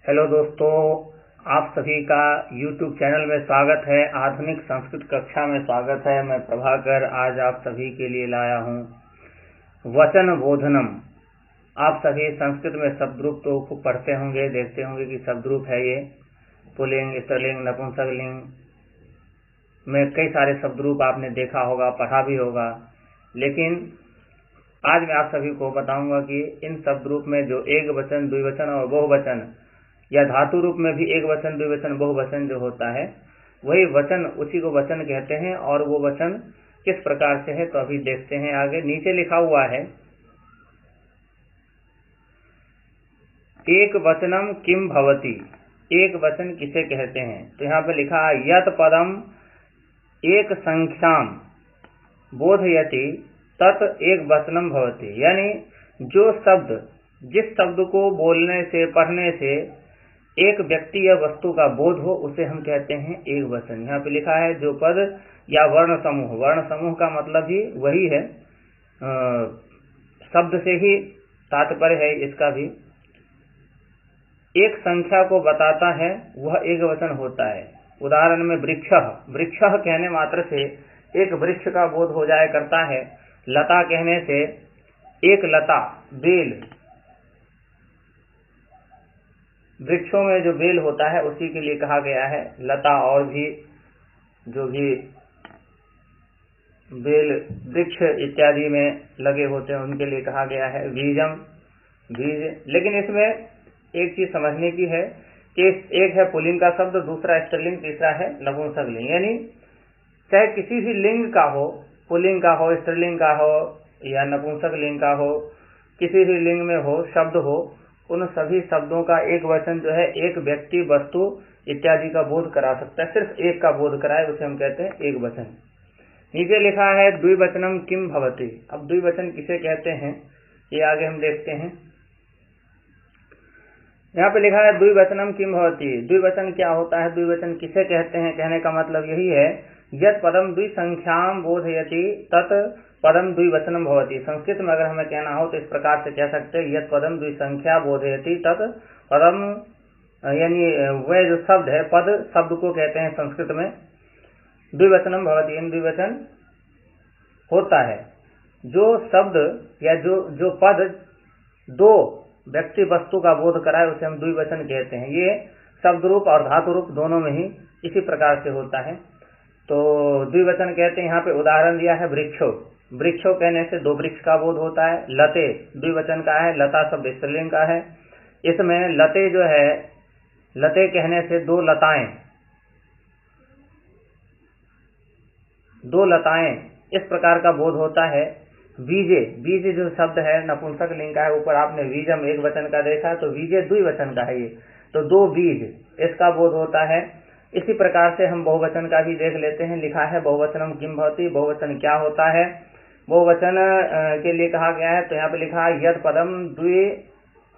Hello दोस्तों, आप सभी का YouTube चैनल में स्वागत है। आधुनिक संस्कृत कक्षा में स्वागत है। मैं प्रभाकर आज आप सभी के लिए लाया हूँ वचन बोधनम। आप सभी संस्कृत में शब्द रूप तो खूब पढ़ते होंगे, देखते होंगे कि शब्द रूप है ये पुल्लिंग, स्त्रीलिंग, नपुंसकलिंग में कई सारे शब्द रूप आपने देखा होगा, पढ़ा भी होगा। लेकिन आज मैं आप सभी को बताऊंगा कि इन शब्द रूप में जो एक वचन, द्विवचन और बहुवचन या धातु रूप में भी एक वचन, द्विवचन, बहुवचन जो होता है वही वचन, उसी को वचन कहते हैं। और वो वचन किस प्रकार से है तो अभी देखते हैं। आगे नीचे लिखा हुआ है एक वचनम किम भवति, एक वचन किसे कहते हैं। तो यहाँ पे लिखा है यत पदम एक संख्याम बोधयति तत् एक वचनम भवति, यानी जो शब्द, जिस शब्द को बोलने से, पढ़ने से एक व्यक्ति या वस्तु का बोध हो उसे हम कहते हैं एक वचन। यहाँ पे लिखा है जो पद या वर्ण समूह, वर्ण समूह का मतलब ही वही है, शब्द से ही तात्पर्य है इसका भी। एक संख्या को बताता है वह एक वचन होता है। उदाहरण में वृक्ष, वृक्ष कहने मात्र से एक वृक्ष का बोध हो जाया करता है। लता कहने से एक लता, बेल, वृक्षों में जो बेल होता है उसी के लिए कहा गया है लता। और भी जो भी बेल वृक्ष इत्यादि में लगे होते हैं उनके लिए कहा गया है बीजम, बीज। लेकिन इसमें एक चीज समझने की है कि एक है पुल्लिंग का शब्द, दूसरा स्त्रीलिंग, तीसरा है नपुंसकलिंग। यानी चाहे किसी भी लिंग का हो, पुल्लिंग का हो, स्त्रीलिंग का हो या नपुंसकलिंग का हो, किसी भी लिंग में हो, शब्द हो, उन सभी शब्दों का एक वचन जो है एक व्यक्ति, वस्तु इत्यादि का बोध करा सकता है। सिर्फ एक का बोध कराए उसे हम कहते हैं एक वचन। नीचे लिखा है द्विवचनम किम भवति। अब द्विवचन किसे कहते हैं ये आगे हम देखते हैं। यहाँ पे लिखा है द्विवचनम किम भवति। द्विवचन क्या होता है, द्विवचन किसे कहते हैं, कहने का मतलब यही है यत पदम द्विसंख्याम बोधयति तत् पदम द्विवचनम भवति। संस्कृत में अगर हमें कहना हो तो इस प्रकार से कह सकते हैं यत पदम द्विसंख्या बोधयति तत् पदम, यानी वह जो शब्द है, पद शब्द को कहते हैं संस्कृत में, द्विवचनम भवति, इन द्विवचन होता है। जो शब्द या जो पद दो व्यक्ति वस्तु का बोध कराए उसे हम द्विवचन कहते हैं। ये शब्द रूप और धातु रूप दोनों में ही इसी प्रकार से होता है। तो द्विवचन कहते हैं। यहाँ पे उदाहरण दिया है वृक्षो, वृक्षो कहने से दो वृक्ष का बोध होता है। लते द्विवचन का है, लता शब्द स्त्रीलिंग का है। इसमें लते जो है, लते कहने से दो लताएं, दो लताएं इस प्रकार का बोध होता है। बीजे, बीज जो शब्द है नपुंसक लिंग का है, ऊपर आपने बीजम एक वचन का देखा तो बीजे द्विवचन का है ये, तो दो बीज इसका बोध होता है। इसी प्रकार से हम बहुवचन का भी देख लेते हैं। लिखा है बहुवचनम किम भवति, बहुवचन क्या होता है। बहुवचन के लिए कहा गया है तो यहाँ पे लिखा है यद पदम द्वि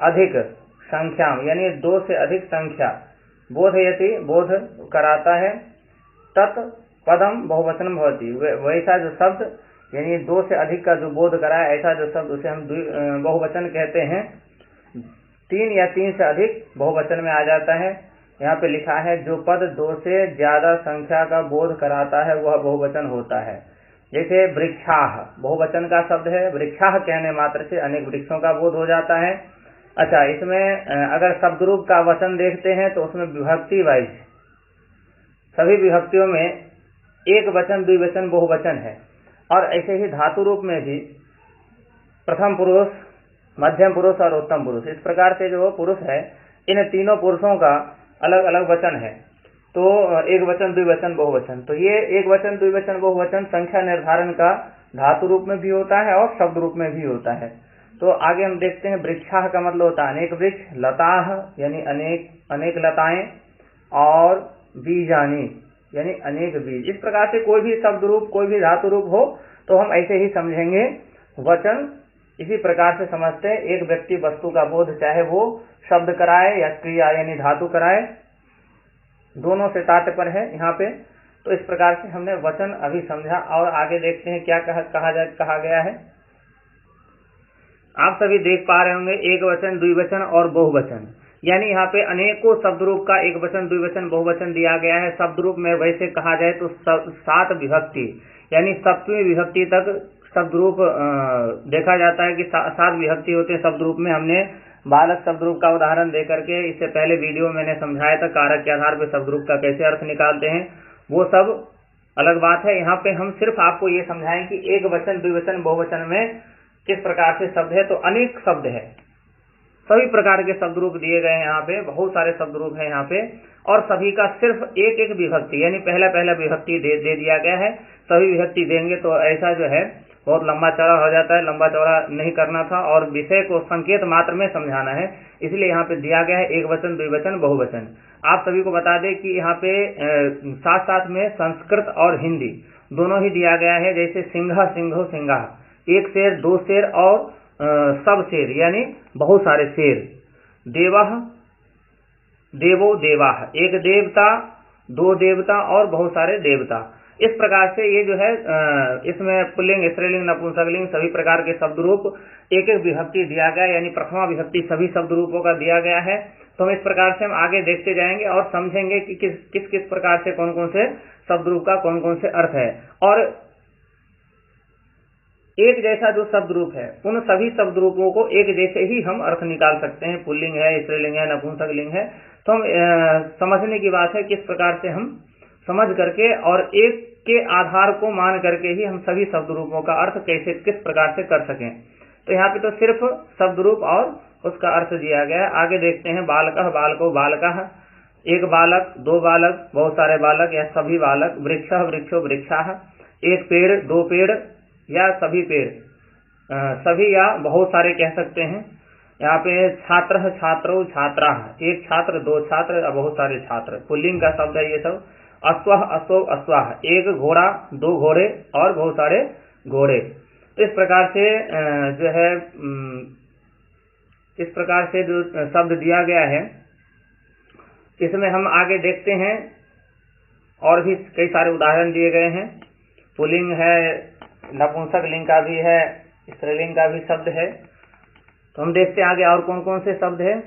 अधिक संख्या, यानी दो से अधिक संख्या, बोधयति बोध कराता है, तत् पदम बहुवचनम भवति, वैसा जो शब्द यानी दो से अधिक का जो बोध कराए ऐसा जो शब्द उसे हम बहुवचन कहते हैं। तीन या तीन से अधिक बहुवचन में आ जाता है। यहाँ पे लिखा है जो पद दो से ज्यादा संख्या का बोध कराता है वह बहुवचन होता है। जैसे वृक्षाह बहुवचन का शब्द है, वृक्षाह कहने मात्र से अनेक वृक्षों का बोध हो जाता है। अच्छा, इसमें अगर शब्द रूप का वचन देखते हैं तो उसमें विभक्ति वाइज सभी विभक्तियों में एक वचन, द्विवचन, बहुवचन है। और ऐसे ही धातु रूप में भी प्रथम पुरुष, मध्यम पुरुष और उत्तम पुरुष, इस प्रकार से जो पुरुष है इन तीनों पुरुषों का अलग अलग वचन है। तो एक वचन, द्विवचन, बहुवचन। तो ये एक वचन, द्विवचन, बहुवचन संख्या निर्धारण का धातु रूप में भी होता है और शब्द रूप में भी होता है। तो आगे हम देखते हैं वृक्षाह का मतलब होता है अनेक वृक्ष, लताह यानी अनेक लताएं, और बीजानी यानी अनेक बीज। इस प्रकार से कोई भी शब्द रूप, कोई भी धातु रूप हो तो हम ऐसे ही समझेंगे वचन। इसी प्रकार से समझते हैं एक व्यक्ति वस्तु का बोध, चाहे वो शब्द कराए या क्रिया यानी धातु कराए, दोनों से तात्पर्य है यहाँ पे। तो इस प्रकार से हमने वचन अभी समझा और आगे देखते हैं क्या कहा गया है। आप सभी देख पा रहे होंगे एक वचन, द्विवचन और बहुवचन। यानी यहाँ पे अनेकों शब्द रूप का एक वचन, द्विवचन, बहुवचन दिया गया है। शब्द रूप में वैसे कहा जाए तो 7 विभक्ति यानी 7वीं विभक्ति तक शब्द रूप देखा जाता है कि 7 विभक्ति होते हैं शब्द रूप में। हमने बालक शब्द रूप का उदाहरण दे करके इससे पहले वीडियो में मैंने समझाया था, कारक के आधार पर शब्द रूप का कैसे अर्थ निकालते हैं, वो सब अलग बात है। यहाँ पे हम सिर्फ आपको ये समझाएं कि एक वचन, द्विवचन, बहुवचन में किस प्रकार से शब्द है। तो अनेक शब्द है, सभी प्रकार के शब्द रूप दिए गए हैं यहाँ पे, बहुत सारे शब्द रूप हैं यहाँ पे, और सभी का सिर्फ एक एक विभक्ति यानी पहला विभक्ति दे दिया गया है। सभी विभक्ति देंगे तो ऐसा जो है बहुत लंबा चौड़ा हो जाता है, लंबा चौड़ा नहीं करना था और विषय को संकेत मात्र में समझाना है, इसलिए यहाँ पे दिया गया है एक वचन, द्विवचन, बहुवचन। आप सभी को बता दें कि यहाँ पे साथ साथ में संस्कृत और हिंदी दोनों ही दिया गया है। जैसे सिंह, सिंहो, सिंगाह, एक शेर, दो शेर और सब शेर यानी बहुत सारे शेर। देवः, देवो, देवाः, एक देवता, दो देवता और बहुत सारे देवता। इस प्रकार से ये जो है इसमें पुल्लिंग, स्त्रीलिंग, नपुंसकलिंग सभी प्रकार के शब्द रूप एक एक विभक्ति दिया गया, यानी प्रथमा विभक्ति सभी शब्द रूपों का दिया गया है। तो हम इस प्रकार से हम आगे देखते जाएंगे और समझेंगे कि किस किस प्रकार से कौन कौन से शब्द रूप का कौन कौन से अर्थ है। और एक जैसा जो शब्द रूप है उन सभी शब्द रूपों को एक जैसे ही हम अर्थ निकाल सकते हैं। पुल्लिंग है, स्त्रीलिंग है, नपुंसकलिंग है, तो हम समझने की बात है किस प्रकार से हम समझ करके और एक के आधार को मान करके ही हम सभी शब्द रूपों का अर्थ कैसे किस प्रकार से कर सकें। तो यहाँ पे तो सिर्फ शब्द रूप और उसका अर्थ दिया गया है। आगे देखते हैं बालकः, बालको, बालकाः, एक बालक, दो बालक, बहुत सारे बालक या सभी बालक। वृक्षः, वृक्षो, वृक्षाः, एक पेड़, दो पेड़ या सभी पेड़, सभी या बहुत सारे कह सकते हैं। यहाँ पे छात्रः, छात्रो, छात्राः, एक छात्र, दो छात्र, बहुत सारे छात्र, पुल्लिंग का शब्द है ये सब। अश्वः, अश्वो, अश्वाः, एक घोड़ा, दो घोड़े और बहुत सारे घोड़े। इस प्रकार से जो है इस प्रकार से जो शब्द दिया गया है इसमें हम आगे देखते हैं और भी कई सारे उदाहरण दिए गए हैं। पुल्लिंग है, नपुंसकलिंग का भी है, स्त्रीलिंग का भी शब्द है। तो हम देखते हैं आगे और कौन कौन से शब्द है।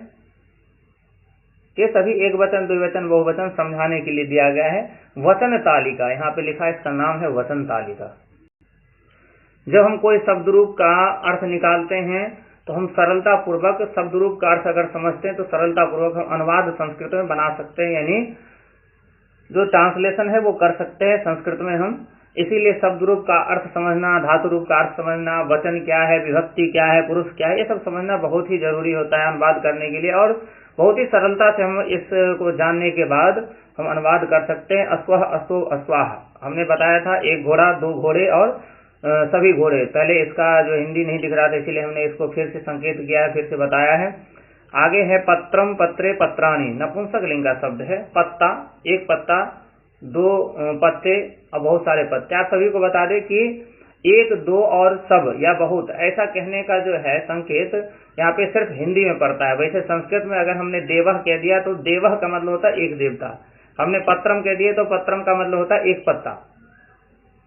ये सभी एक वचन, द्विवचन, बहुवचन समझाने के लिए दिया गया है। वचन तालिका यहाँ पे लिखा है, इसका नाम है वचन तालिका। जब हम कोई शब्द रूप का अर्थ निकालते हैं तो हम सरलता पूर्वक शब्द रूप का अर्थ अगर समझते हैं तो सरलता पूर्वक हम अनुवाद संस्कृत में बना सकते हैं, यानी जो ट्रांसलेशन है वो कर सकते हैं संस्कृत में हम। इसीलिए शब्द रूप का अर्थ समझना, धातु रूप का अर्थ समझना, वचन क्या है, विभक्ति क्या है, पुरुष क्या है, ये सब समझना बहुत ही जरूरी होता है अनुवाद करने के लिए। और बहुत ही सरलता से हम इसको जानने के बाद हम अनुवाद कर सकते हैं। अश्वः, अश्वो, अश्वाः, हमने बताया था एक घोड़ा, दो घोड़े और सभी घोड़े। पहले इसका जो हिंदी नहीं दिख रहा था इसीलिए हमने इसको फिर से संकेत किया है, फिर से बताया है। आगे है पत्रम, पत्रे, पत्राणि, नपुंसकलिंग का शब्द है। पत्ता, एक पत्ता, दो पत्ते और बहुत सारे पत्ते। आप सभी को बता दें कि एक, दो और सब या बहुत ऐसा कहने का जो है संकेत यहाँ पे सिर्फ हिंदी में पड़ता है। वैसे संस्कृत में अगर हमने देवः कह दिया तो देवः का मतलब होता है एक देवता, हमने पत्रम कह दिया तो पत्रम का मतलब होता है एक पत्ता,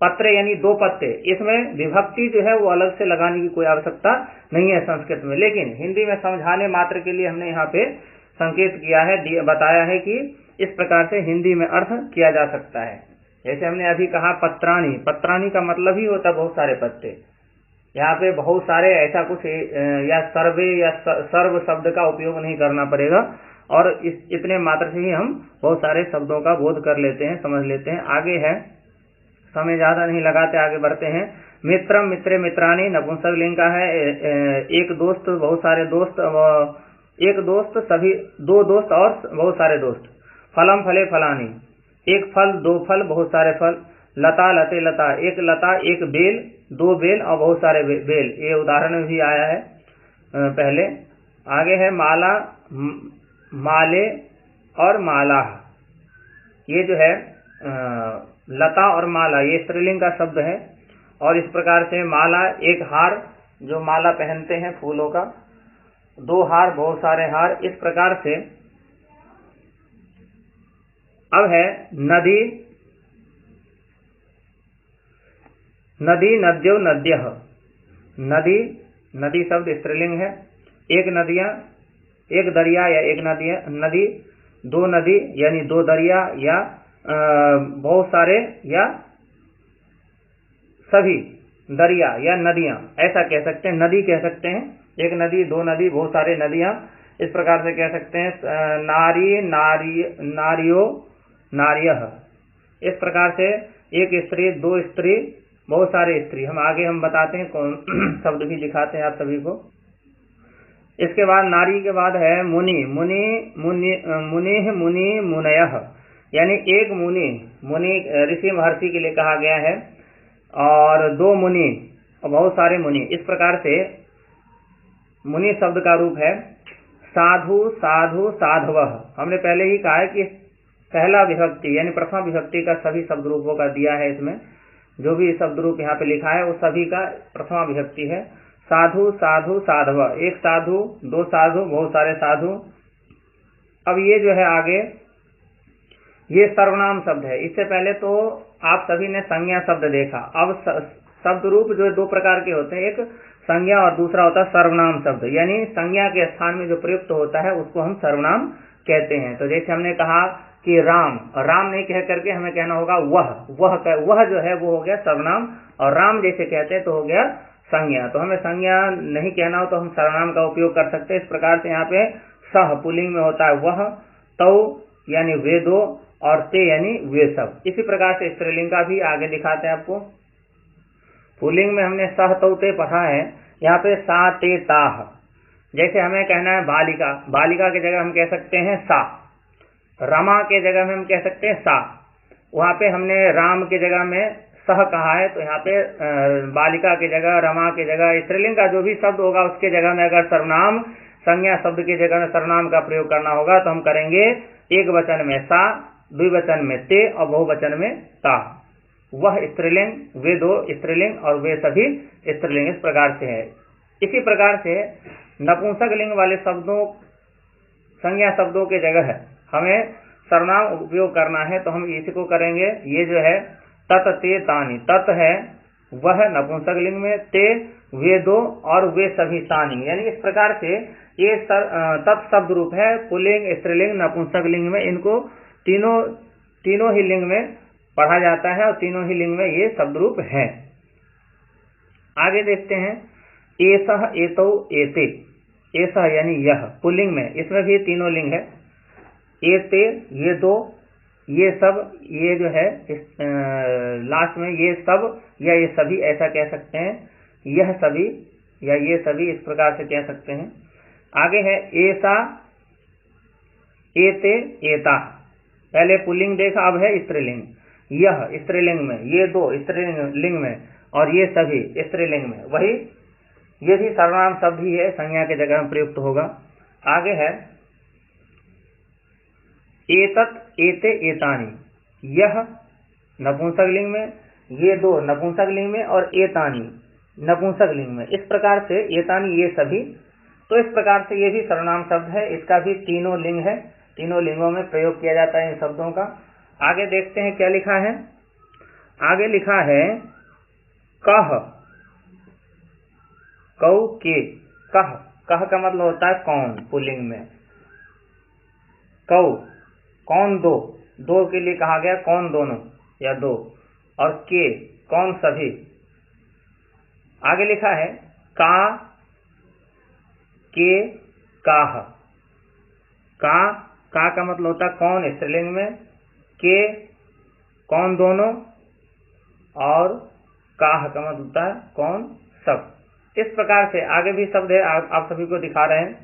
पत्रे यानी दो पत्ते। इसमें विभक्ति जो है वो अलग से लगाने की कोई आवश्यकता नहीं है संस्कृत में, लेकिन हिंदी में समझाने मात्र के लिए हमने यहाँ पे संकेत किया है, बताया है कि इस प्रकार से हिंदी में अर्थ किया जा सकता है। जैसे हमने अभी कहा पत्राणी, पत्राणी का मतलब ही होता है बहुत सारे पत्ते। यहाँ पे बहुत सारे ऐसा कुछ या सर्वे या सर्व शब्द का उपयोग नहीं करना पड़ेगा और इतने मात्र से ही हम बहुत सारे शब्दों का बोध कर लेते हैं, समझ लेते हैं। आगे है, समय ज्यादा नहीं लगाते, आगे बढ़ते हैं। मित्रम, मित्रे, मित्राणी, नपुंसकलिंग का है। एक दोस्त, बहुत सारे दोस्त, एक दोस्त, सभी, दो दोस्त और बहुत सारे दोस्त। फलम, फले, फलानी, एक फल, दो फल, बहुत सारे फल। लता, लते, लता, एक लता, एक बेल, दो बेल और बहुत सारे बेल। ये उदाहरण भी आया है पहले। आगे है माला, माले और माला। ये जो है लता और माला ये स्त्रीलिंग का शब्द है। और इस प्रकार से माला, एक हार जो माला पहनते हैं फूलों का, दो हार, बहुत सारे हार। इस प्रकार से अब है नदी, नदी, नद्यो, नद्यः, नदी, नदी शब्द स्त्रीलिंग है। एक नदियां, एक दरिया या एक नदी, दो नदी यानी दो दरिया, या बहुत सारे या सभी दरिया या नदियां, ऐसा कह सकते हैं। नदी कह सकते हैं, एक नदी, दो नदी, बहुत सारे नदियां, इस प्रकार से कह सकते हैं। नारी, नारियो, नार्यः, इस प्रकार से एक स्त्री, दो स्त्री, बहुत सारे स्त्री। हम आगे बताते हैं, कौन शब्द भी दिखाते हैं आप सभी को। इसके बाद नारी के बाद है मुनि, मुनि, मुनयः, यानी एक मुनि ऋषि महर्षि के लिए कहा गया है, और दो मुनि और बहुत सारे मुनि। इस प्रकार से मुनि शब्द का रूप है साधु, साधु, साधवः। हमने पहले ही कहा है कि पहला विभक्ति यानी प्रथम विभक्ति का सभी शब्द रूपों का दिया है। इसमें जो भी शब्द रूप यहाँ पे लिखा है वो सभी का प्रथमा विभक्ति है। साधु, साधु, साधव, एक साधु, दो साधु, बहुत सारे साधु। अब ये जो है आगे ये सर्वनाम शब्द है। इससे पहले तो आप सभी ने संज्ञा शब्द देखा। अब शब्द रूप जो दो प्रकार के होते हैं, एक संज्ञा और दूसरा होता है सर्वनाम शब्द, यानी संज्ञा के स्थान में जो प्रयुक्त होता है उसको हम सर्वनाम कहते हैं। तो जैसे हमने कहा कि राम, राम नहीं कह करके हमें कहना होगा वह जो है वो हो गया सर्वनाम, और राम जैसे कहते हैं तो हो गया संज्ञा। तो हमें संज्ञा नहीं कहना हो तो हम सर्वनाम का उपयोग कर सकते हैं। इस प्रकार से यहाँ पे सह पुल्लिंग में होता है वह, तौ यानी वे दो, और ते यानी वे सब। इसी प्रकार से स्त्रीलिंग का भी आगे दिखाते हैं आपको। पुल्लिंग में हमने सह तौ ते पढ़ा है, यहाँ पे सा ते ताह। जैसे हमें कहना है बालिका, बालिका की जगह हम कह सकते हैं सा। रमा के जगह में हम कह सकते हैं सा। वहाँ पे हमने राम के जगह में सह कहा है, तो यहाँ पे बालिका की जगह, रमा की जगह, स्त्रीलिंग का जो भी शब्द होगा उसके जगह में अगर सर्वनाम, संज्ञा शब्द की जगह में सर्वनाम का प्रयोग करना होगा तो हम करेंगे एक वचन में सा, द्विवचन में ते और बहुवचन में ता। वह स्त्रीलिंग, वे दो स्त्रीलिंग और वे सभी स्त्रीलिंग, इस प्रकार से है। इसी प्रकार से नपुंसक लिंग वाले शब्दों, संज्ञा शब्दों के जगह हमें सर्वनाम उपयोग करना है तो हम इसको करेंगे। ये जो है तत् ते तानि, तत् है वह नपुंसक लिंग में, ते वे दो और वे सभी तानि, यानी इस प्रकार से ये तत् शब्द रूप है पुल्लिंग, स्त्रीलिंग, नपुंसक लिंग में। इनको तीनों ही लिंग में पढ़ा जाता है और तीनों ही लिंग में ये शब्द रूप है। आगे देखते हैं एसह, एतौ, एते। एसह यानी यह पुल्लिंग में, इसमें भी तीनों लिंग है। एते ये दो, ये सब, ये जो है लास्ट में ये सब या ये सभी ऐसा कह सकते हैं। यह सभी या ये सभी इस प्रकार से कह सकते हैं। आगे है एसा, एते, एता। पहले पुल्लिंग देखा, अब है स्त्रीलिंग। यह स्त्रीलिंग में, ये दो स्त्रीलिंग में और ये सभी स्त्रीलिंग में। वही ये भी सर्वनाम शब्द ही है, संज्ञा के जगह में प्रयुक्त होगा। आगे है एतत्, एते, एतानि। यह नपुंसक लिंग में, ये दो नपुंसक लिंग में और एतानि नपुंसक लिंग में। इस प्रकार से एतानि ये सभी, तो इस प्रकार से ये भी सर्वनाम शब्द है। इसका भी तीनों लिंग है, तीनों लिंगों में प्रयोग किया जाता है इन शब्दों का। आगे देखते हैं क्या लिखा है। आगे लिखा है कह, कौ के, कह, कह का मतलब होता है कौन पुल्लिंग में। कौ कौन दो, दो के लिए कहा गया कौन दोनों या दो, और के कौन सभी। आगे लिखा है का, के, काह। का मतलब होता है कौन स्त्रीलिंग में, के कौन दोनों, और काह का मतलब होता है कौन सब। इस प्रकार से आगे भी शब्द है, आप सभी को दिखा रहे हैं,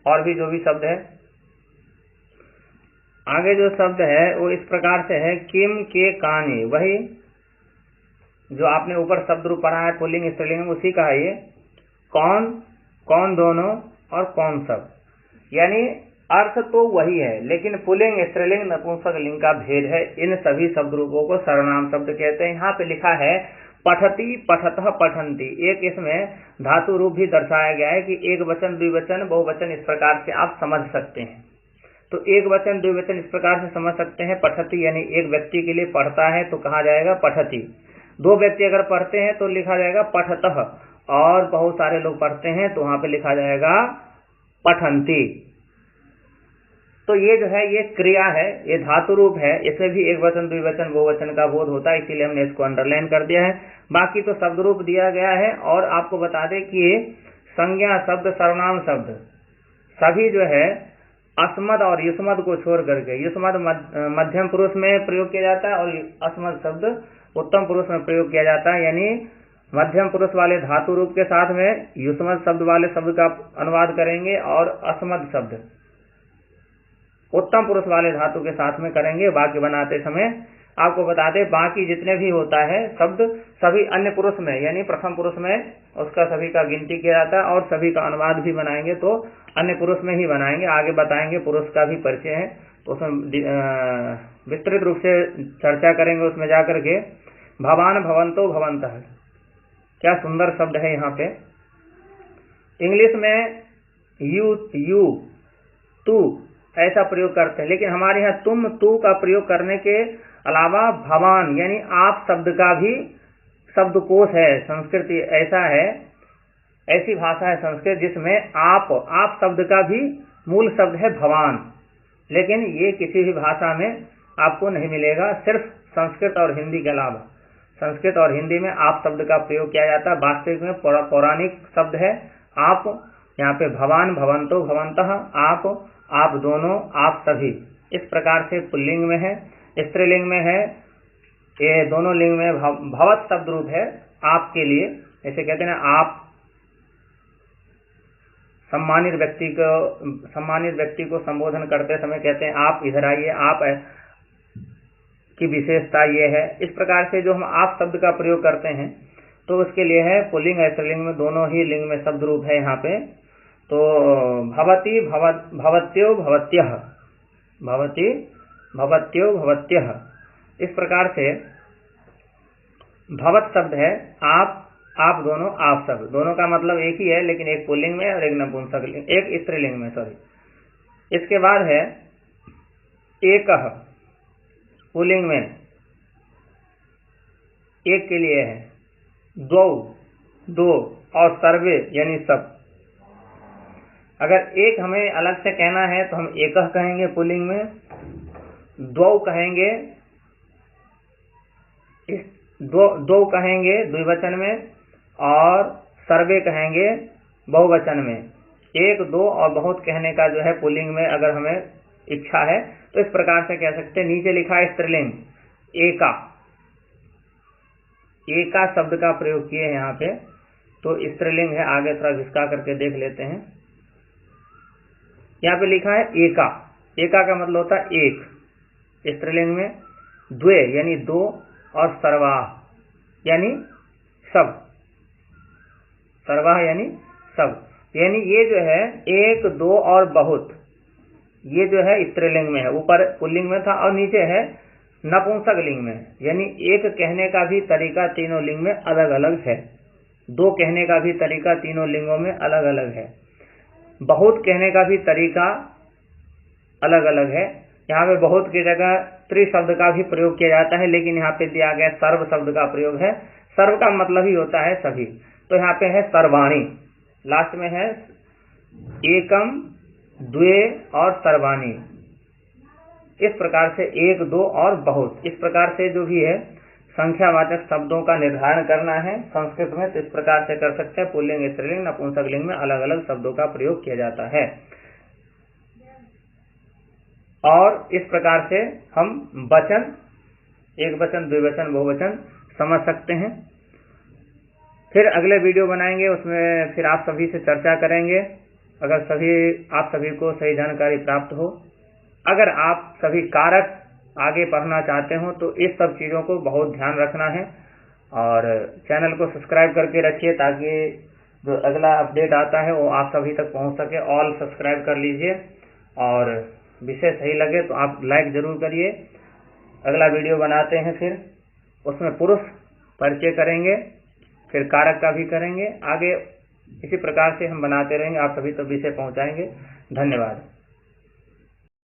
और भी जो भी शब्द है। आगे जो शब्द है वो इस प्रकार से है किम, के, कानि। वही जो आपने ऊपर शब्द रूप पढ़ा है पुल्लिंग स्त्रीलिंग, उसी का है ये। कौन, कौन दोनों और कौन सब, यानी अर्थ तो वही है, लेकिन पुल्लिंग स्त्रीलिंग नपुंसक लिंग का भेद है। इन सभी शब्द रूपों को सर्वनाम शब्द कहते हैं। यहाँ पे लिखा है पठति, पठतः, पठन्ति। एक इसमें धातु रूप भी दर्शाया गया है कि एक वचन, द्विवचन, बहुवचन, इस प्रकार से आप समझ सकते हैं। तो एक वचन, द्विवचन इस प्रकार से समझ सकते हैं। पठति यानी एक व्यक्ति के लिए पढ़ता है तो कहा जाएगा पठति। दो व्यक्ति अगर पढ़ते हैं तो लिखा जाएगा पठतः, और बहुत सारे लोग पढ़ते हैं तो वहां पे लिखा जाएगा पठन्ति। तो ये जो है ये क्रिया है, ये धातु रूप है, इसमें भी एक वचन द्विवचन बहुवचन का बोध होता है, इसीलिए हमने इसको अंडरलाइन कर दिया है। बाकी तो शब्द रूप दिया गया है। और आपको बता दें कि संज्ञा शब्द सर्वनाम शब्द सभी जो है अस्मद और युष्मद को छोड़ करके, युष्मद मध्यम पुरुष में प्रयोग किया जाता है और अस्मद शब्द उत्तम पुरुष में प्रयोग किया जाता है। यानी मध्यम पुरुष वाले धातु रूप के साथ में युष्मद शब्द वाले शब्द का अनुवाद करेंगे और अस्मद शब्द उत्तम पुरुष वाले धातु के साथ में करेंगे। वाक्य बनाते समय आपको बता दें बाकी जितने भी होता है शब्द सभी अन्य पुरुष में यानी प्रथम पुरुष में उसका सभी का गिनती किया जाता है और सभी का अनुवाद भी बनाएंगे तो अन्य पुरुष में ही बनाएंगे। आगे बताएंगे पुरुष का भी परिचय है तो उसमें विस्तृत रूप से चर्चा करेंगे। उसमें जाकर के भवान भवंतो भवंतः, क्या सुंदर शब्द है यहाँ पे। इंग्लिश में यू टू ऐसा प्रयोग करते हैं, लेकिन हमारे यहाँ तुम तू का प्रयोग करने के अलावा भवान यानी आप शब्द का भी शब्दकोश है। संस्कृत ऐसा है, ऐसी भाषा है संस्कृत जिसमें आप शब्द का भी मूल शब्द है भवान, लेकिन ये किसी भी भाषा में आपको नहीं मिलेगा, सिर्फ संस्कृत और हिंदी के अलावा। संस्कृत और हिंदी में आप शब्द का प्रयोग किया जाता है। वास्तविक में पौराणिक शब्द है आप। यहाँ पे भवान भवंतो भवंतः, आप दोनों, आप सभी, इस प्रकार से पुल्लिंग में है। स्त्रीलिंग में है, ये दोनों लिंग में भवत शब्द रूप है आपके लिए। जैसे कहते हैं आप सम्मानित व्यक्ति को संबोधन करते समय कहते हैं आप इधर आइए, आप की विशेषता ये है। इस प्रकार से जो हम आप शब्द का प्रयोग करते हैं तो उसके लिए है पुल्लिंग स्त्रीलिंग में दोनों ही लिंग में शब्द रूप है यहाँ पे। तो भवति भवत्यो भवत्यः, भवति भवत्यो भवत्यः, इस प्रकार से भवत शब्द है आप दोनों, आप शब्द दोनों का मतलब एक ही है, लेकिन एक पुल्लिंग में और एक नपुंसकलिंग, एक स्त्रीलिंग में, सॉरी। इसके बाद है एकः, पुल्लिंग में एक के लिए है, द्वौ दो, और सर्वे यानी सब। अगर एक हमें अलग से कहना है तो हम एकः कहेंगे पुल्लिंग में, द्वौ कहेंगे, दो कहेंगे द्विवचन में, और सर्वे कहेंगे बहुवचन में। एक, दो और बहुत कहने का जो है पुल्लिंग में अगर हमें इच्छा है तो इस प्रकार से कह सकते हैं। नीचे लिखा है स्त्रीलिंग एका, एका शब्द का प्रयोग किए हैं यहाँ पे, तो स्त्रीलिंग है। आगे थोड़ा घिसका करके देख लेते हैं। यहाँ पे लिखा है एका, एका का मतलब होता है एक स्त्रीलिंग में, द्वे यानी दो, और सर्वाह यानी सब, सर्वाह यानी सब, यानी ये जो है एक, दो और बहुत, ये जो है स्त्रीलिंग में है, ऊपर पुल्लिंग में था और नीचे है नपुंसक लिंग में। यानी एक कहने का भी तरीका तीनों लिंग में अलग अलग है, दो कहने का भी तरीका तीनों लिंगों में अलग अलग है, बहुत कहने का भी तरीका अलग अलग है। यहाँ पे बहुत की जगह त्रि शब्द का भी प्रयोग किया जाता है, लेकिन यहाँ पे दिया गया सर्व शब्द का प्रयोग है। सर्व का मतलब ही होता है सभी, तो यहाँ पे है सर्वाणी, लास्ट में है एकम, द्वे और सर्वाणी। इस प्रकार से एक, दो और बहुत, इस प्रकार से जो भी है संख्यावाचक शब्दों का निर्धारण करना है संस्कृत में, तो इस प्रकार से कर सकते हैं। पुल्लिंग स्त्रीलिंग नपुंसक लिंग में अलग अलग शब्दों का प्रयोग किया जाता है, और इस प्रकार से हम वचन, एक वचन, द्विवचन, बहुवचन समझ सकते हैं। फिर अगले वीडियो बनाएंगे, उसमें फिर आप सभी से चर्चा करेंगे। अगर आप सभी को सही जानकारी प्राप्त हो, अगर आप सभी कारक आगे पढ़ना चाहते हो तो इस सब चीज़ों को बहुत ध्यान रखना है, और चैनल को सब्सक्राइब करके रखिए ताकि जो अगला अपडेट आता है वो आप सभी तक पहुंच सके। ऑल सब्सक्राइब कर लीजिए, और विषय सही लगे तो आप लाइक जरूर करिए। अगला वीडियो बनाते हैं, फिर उसमें पुरुष परिचय करेंगे, फिर कारक का भी करेंगे। आगे इसी प्रकार से हम बनाते रहेंगे, आप सभी तक विषय पहुंचाएंगे। धन्यवाद।